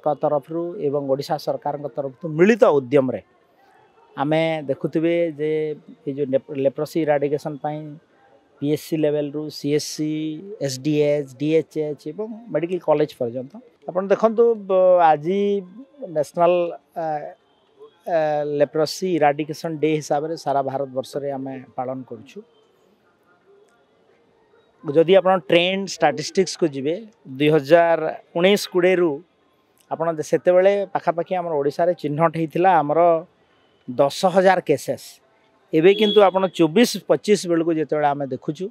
तरफ एवं ओडिशा सरकार तरफ मिलित उद्यम रे आमे देखुथिबे जे ये जो लेप्रोसी इराडिकेशन पीएससी लेवल रु सीएससी एसडीएच डीएचएच एवं मेडिकल कॉलेज पर्यंत आपण देखंतु आज नेशनल लेप्रोसी इराडिकेशन डे हिसाब से सारा भारत वर्ष रे आमे पालन करछु। जदि आप ट्रेंड स्टैटिस्टिक्स को जीवे 2019-20 रु आपन सेते बेले पाखापाखि आम ओडिशा रे चिन्हट होता आमर 10,000 केसेस एवं किंतु आप 24-25 बेलू जो आम देखुचु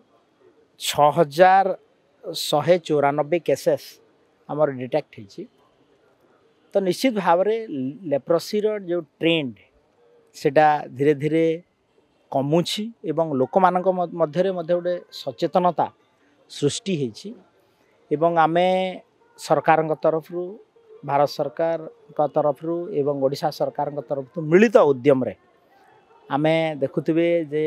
6,194 केसेस आमर डिटेक्ट होती। तो निश्चित भाव में लेप्रोसी जो ट्रेंड सेटा धीरे धीरे कमुची एवं लोक मानक मध्य गोटे सचेतनता सृष्टि होती एवं आमे सरकार तरफ भारत सरकार तरफ एवं ओडिशा सरकार तरफ मिलित उद्यम रे आमे देखुथिबे जे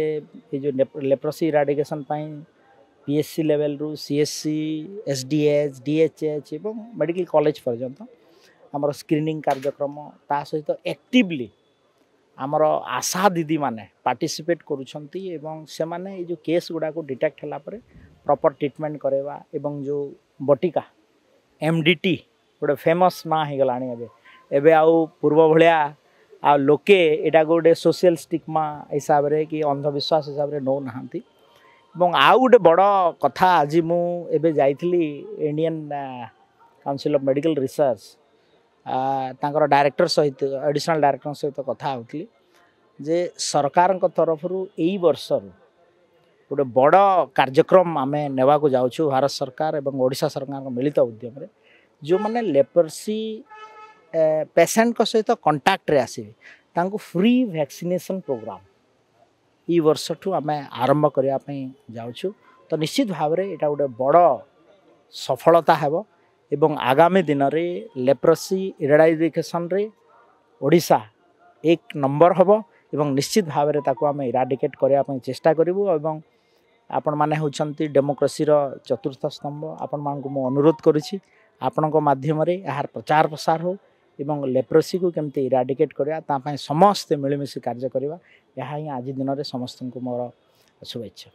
ये जो लेप्रोसी इराडिकेशन पीएससी लेवल रु सीएससी एसडीएच डीएचएच एवं मेडिकल कॉलेज पर्यंत आमर स्क्रीनिंग कार्यक्रम ता सहित एक्टिवली आमर आशा दीदी माने पार्टिसिपेट करुछंती एवं से माने ये जो केस गुडा को डिटेक्ट होला परे प्रॉपर ट्रीटमेंट करेवा एवं जो बटिका एमडीटी गोटे फेमस ना हो गलानी एबे आउ पूर्व भलिया आ लोके एटा गोटे सोशल स्टिग्मा हिसाब रे कि अंधविश्वास हिसाब रे नो नाहंती एवं आउ गोटे बड़ कथा आज मु एबे जाइथिली Indian council of medical research तांकर डायरेक्टर सहित एडिशनल डायरेक्टर सहित कथा होतली जे सरकार तरफ यही वर्ष गोटे बड़ कार्यक्रम आमे नेवा को जाउछु भारत सरकार एवं ओडिशा सरकार मिलित उद्यम रे जो माने लेप्रोसी पेशेंट सहित कंटाक्ट रे आसीबे तांको फ्री वैक्सीनेशन प्रोग्राम ई वर्ष ठू आमे आरंभ करिया पई जाउछु। तो निश्चित भाव रे एटा गोटे बड़ सफलता हेबो एवं आगामी दिन में लेप्रोसी इराडिकेशन रे ओडिशा एक नंबर हबो एवं निश्चित भाव में ताको आमे इराडिकेट करिया पई चेष्टा करिवु एवं आपण माने होचंती डेमोक्रेसी रो चतुर्थ स्तंभ आपण मान को मु अनुरोध करूछि आपण को माध्यम रे यार प्रचार प्रसार हो एवं लेप्रोसी को केमते इराडिकेट करिया ता पई समस्त मिलमिशि कार्य करिवा यहा ही आज दिन रे समस्त को मोर शुभेच्छा।